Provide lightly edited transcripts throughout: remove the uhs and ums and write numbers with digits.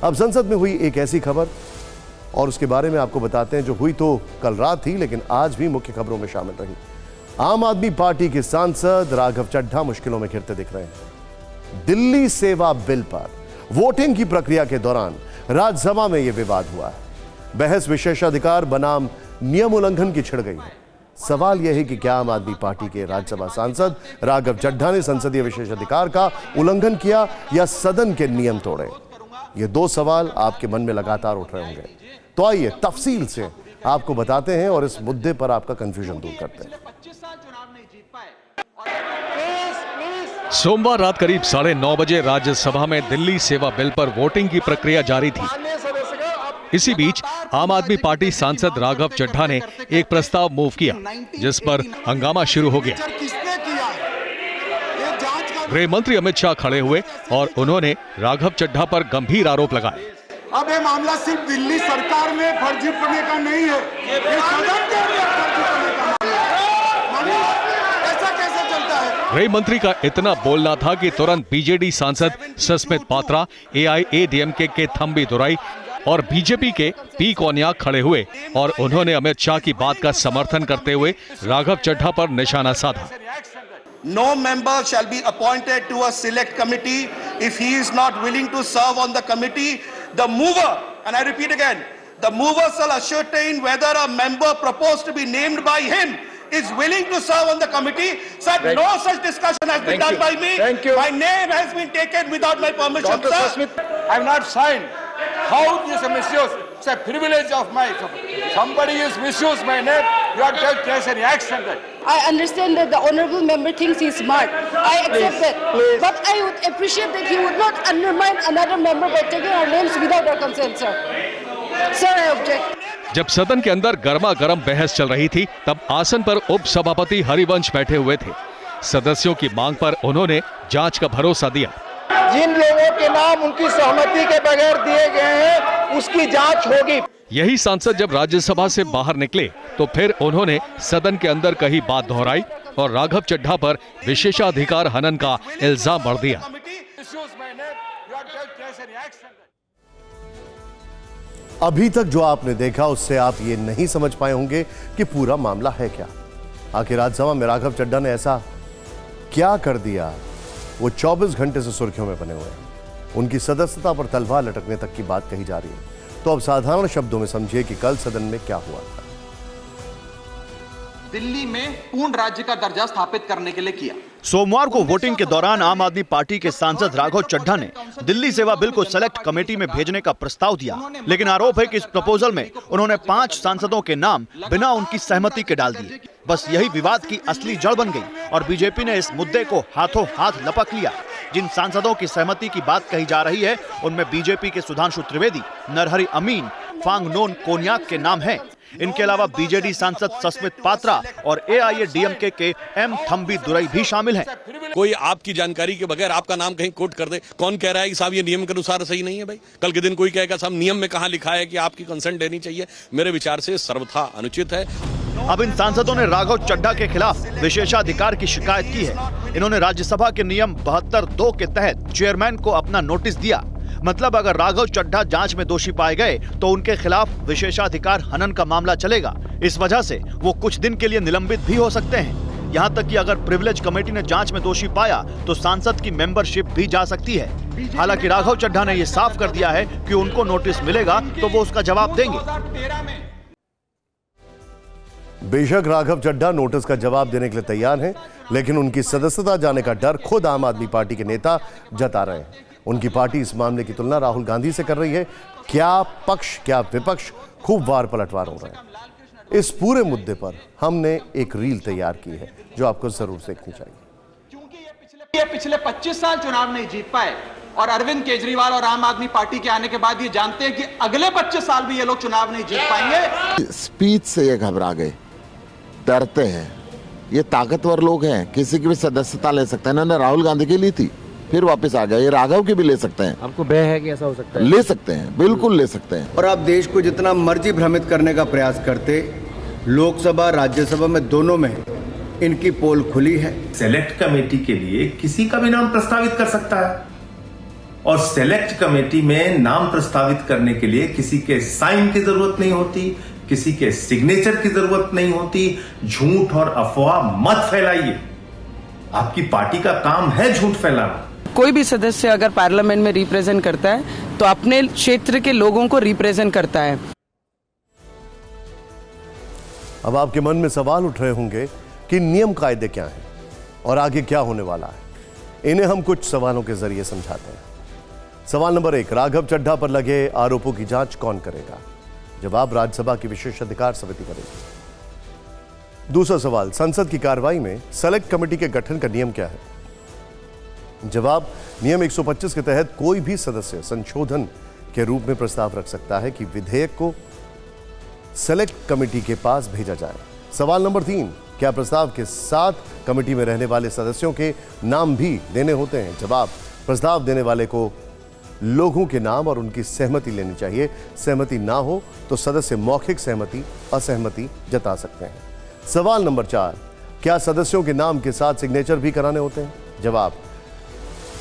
अब संसद में हुई एक ऐसी खबर और उसके बारे में आपको बताते हैं जो हुई तो कल रात थी लेकिन आज भी मुख्य खबरों में शामिल रही। आम आदमी पार्टी के सांसद राघव चड्ढा मुश्किलों में घिरते दिख रहे हैं। दिल्ली सेवा बिल पर वोटिंग की प्रक्रिया के दौरान राज्यसभा में यह विवाद हुआ है। बहस विशेषाधिकार बनाम नियम उल्लंघन की छिड़ गई है। सवाल यह है कि क्या आम आदमी पार्टी के राज्यसभा सांसद राघव चड्ढा ने संसदीय विशेषाधिकार का उल्लंघन किया या सदन के नियम तोड़े? ये दो सवाल आपके मन में लगातार उठ रहे होंगे, तो आइए तफसील से आपको बताते हैं और इस मुद्दे पर आपका कंफ्यूजन दूर करते हैं। सोमवार रात करीब 9:30 बजे राज्यसभा में दिल्ली सेवा बिल पर वोटिंग की प्रक्रिया जारी थी। इसी बीच आम आदमी पार्टी सांसद राघव चड्ढा ने एक प्रस्ताव मूव किया जिस पर हंगामा शुरू हो गया। गृह मंत्री अमित शाह खड़े हुए और उन्होंने राघव चड्ढा पर गंभीर आरोप लगाए। अब ये मामला सिर्फ दिल्ली सरकार में फर्जी पड़ने का नहीं है, ये सदन के अंदर फर्जी पड़ने का मामला है। ऐसा कैसे चलता है? गृह मंत्री का इतना बोलना था कि तुरंत बीजेडी सांसद सस्मित पात्रा, AIADMK के थम्बी दुराई और बीजेपी के पी कोन्याक खड़े हुए और उन्होंने अमित शाह की बात का समर्थन करते हुए राघव चड्ढा पर निशाना साधा। No member shall be appointed to a select committee if he is not willing to serve on the committee. The mover, and I repeat again, the mover shall ascertain whether a member proposed to be named by him is willing to serve on the committee. Sir, no such discussion has been done by me. Thank you. My name has been taken without my permission, Dr. sir. Smith, I have not signed. How this is misuse? It's a privilege of mine. Somebody is misused my name. You have to take any action. I understand that the honourable member thinks he's smart. I accept that. Please. But I would appreciate that he would not undermine another member by taking our names without our consent, sir. Sir, I object. जब सदन के अंदर गर्मा गर्म बहस चल रही थी तब आसन पर उप सभापति हरिवंश बैठे हुए थे। सदस्यों की मांग पर उन्होंने जांच का भरोसा दिया। जिन लोगों के नाम उनकी सहमति के बगैर दिए गए हैं उसकी जांच होगी। यही सांसद जब राज्यसभा से बाहर निकले तो फिर उन्होंने सदन के अंदर कही बात दोहराई और राघव चड्ढा पर विशेषाधिकार हनन का इल्जाम मढ़ दिया। अभी तक जो आपने देखा उससे आप ये नहीं समझ पाए होंगे कि पूरा मामला है क्या। आखिर राज्यसभा में राघव चड्ढा ने ऐसा क्या कर दिया, वो 24 घंटे से सुर्खियों में बने हुए हैं। उनकी सदस्यता पर तलवार लटकने तक की बात कही जा रही है। तो अब साधारण शब्दों में समझिए कि कल सदन में क्या हुआ था। दिल्ली में पूर्ण राज्य का दर्जा स्थापित करने के लिए किया। सोमवार को वोटिंग के दौरान आम आदमी पार्टी के सांसद राघव चड्ढा ने दिल्ली सेवा बिल को सेलेक्ट कमेटी में भेजने का प्रस्ताव दिया, लेकिन आरोप है कि इस प्रपोजल में उन्होंने 5 सांसदों के नाम बिना उनकी सहमति के डाल दिए। बस यही विवाद की असली जड़ बन गई और बीजेपी ने इस मुद्दे को हाथों हाथ लपक लिया। जिन सांसदों की सहमति की बात कही जा रही है उनमें बीजेपी के सुधांशु त्रिवेदी, नरहरि अमीन, फांगनोन कोन्याक के नाम हैं। इनके अलावा बीजेडी सांसद सस्मित पात्रा और AIADMK के M थम्बी दुराई भी शामिल हैं। कोई आपकी जानकारी के बगैर आपका नाम कहीं कोट कर दे, कौन कह रहा है कि साहब ये नियम के अनुसार सही नहीं है? भाई कल के दिन कोई कहेगा साहब नियम में कहां लिखा है कि आपकी कंसेंट देनी चाहिए? मेरे विचार से सर्वथा अनुचित है। अब इन सांसदों ने राघव चड्ढा के खिलाफ विशेषाधिकार की शिकायत की है। इन्होंने राज्यसभा के नियम 72(2) के तहत चेयरमैन को अपना नोटिस दिया। मतलब अगर राघव चड्ढा जांच में दोषी पाए गए तो उनके खिलाफ विशेषाधिकार हनन का मामला चलेगा। इस वजह से वो कुछ दिन के लिए निलंबित भी हो सकते हैं। यहाँ तक कि अगर प्रिविलेज कमेटी ने जांच में दोषी पाया तो सांसद की मेंबरशिप भी जा सकती है। हालांकि राघव चड्ढा ने ये साफ कर दिया है कि उनको नोटिस मिलेगा तो वो उसका जवाब देंगे। बेशक राघव चड्ढा नोटिस का जवाब देने के लिए तैयार हैं, लेकिन उनकी सदस्यता जाने का डर खुद आम आदमी पार्टी के नेता जता रहे हैं। उनकी पार्टी इस मामले की तुलना राहुल गांधी से कर रही है। क्या पक्ष क्या विपक्ष खूब वार पलटवार हो रहे हैं। इस पूरे मुद्दे पर हमने एक रील तैयार की है जो आपको जरूर देखनी चाहिए। क्योंकि ये पिछले 25 साल चुनाव नहीं जीत पाए और अरविंद केजरीवाल और आम आदमी पार्टी के आने के बाद ये जानते हैं कि अगले 25 साल भी ये लोग चुनाव नहीं जीत पाएंगे। स्पीच से ये घबरा गए, डरते हैं। ये ताकतवर लोग हैं, किसी की भी सदस्यता ले सकते हैं। इन्होंने राहुल गांधी की ली थी, फिर वापस आ गया। ये राघव की भी ले सकते हैं। आपको भय है कि ऐसा हो सकता है? ले सकते हैं, बिल्कुल ले सकते हैं। और आप देश को जितना मर्जी भ्रमित करने का प्रयास करते, लोकसभा राज्यसभा में दोनों में इनकी पोल खुली है। सेलेक्ट कमेटी के लिए किसी का भी नाम प्रस्तावित कर सकता है। और सेलेक्ट कमेटी में नाम प्रस्तावित करने के लिए किसी के साइन की जरूरत नहीं होती, किसी के सिग्नेचर की जरूरत नहीं होती। झूठ और अफवाह मत फैलाइए, आपकी पार्टी का काम है झूठ फैलाना। कोई भी सदस्य अगर पार्लियामेंट में रिप्रेजेंट करता है तो अपने क्षेत्र के लोगों को रिप्रेजेंट करता है। अब आपके मन में सवाल उठ रहे होंगे कि नियम कायदे क्या हैं और आगे क्या होने वाला है। इन्हें हम कुछ सवालों के जरिए समझाते हैं। सवाल नंबर 1, राघव चड्ढा पर लगे आरोपों की जांच कौन करेगा? जवाब, राज्यसभा की विशेष अधिकार समिति करेगी। दूसरा सवाल, संसद की कार्रवाई में सेलेक्ट कमेटी के गठन का नियम क्या है? जवाब, नियम 125 के तहत कोई भी सदस्य संशोधन के रूप में प्रस्ताव रख सकता है कि विधेयक को सेलेक्ट कमेटी के पास भेजा जाए। सवाल नंबर 3, क्या प्रस्ताव के साथ कमेटी में रहने वाले सदस्यों के नाम भी देने होते हैं? जवाब, प्रस्ताव देने वाले को लोगों के नाम और उनकी सहमति लेनी चाहिए। सहमति ना हो तो सदस्य मौखिक सहमति, असहमति जता सकते हैं। सवाल नंबर 4, क्या सदस्यों के नाम के साथ सिग्नेचर भी कराने होते हैं? जवाब,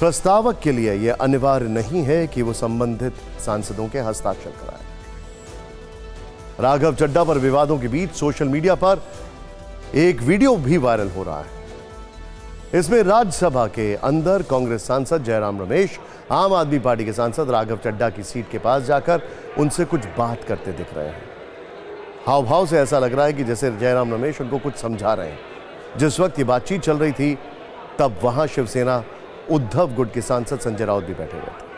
प्रस्तावक के लिए यह अनिवार्य नहीं है कि वो संबंधित सांसदों के हस्ताक्षर कराए। राघव चड्ढा पर विवादों के बीच सोशल मीडिया पर एक वीडियो भी वायरल हो रहा है। इसमें राज्यसभा के अंदर कांग्रेस सांसद जयराम रमेश आम आदमी पार्टी के सांसद राघव चड्ढा की सीट के पास जाकर उनसे कुछ बात करते दिख रहे हैं। हाव भाव से ऐसा लग रहा है कि जैसे जयराम रमेश उनको कुछ समझा रहे हैं। जिस वक्त ये बातचीत चल रही थी तब वहां शिवसेना उद्धव गुट के सांसद संजय राउत भी बैठे हुए थे।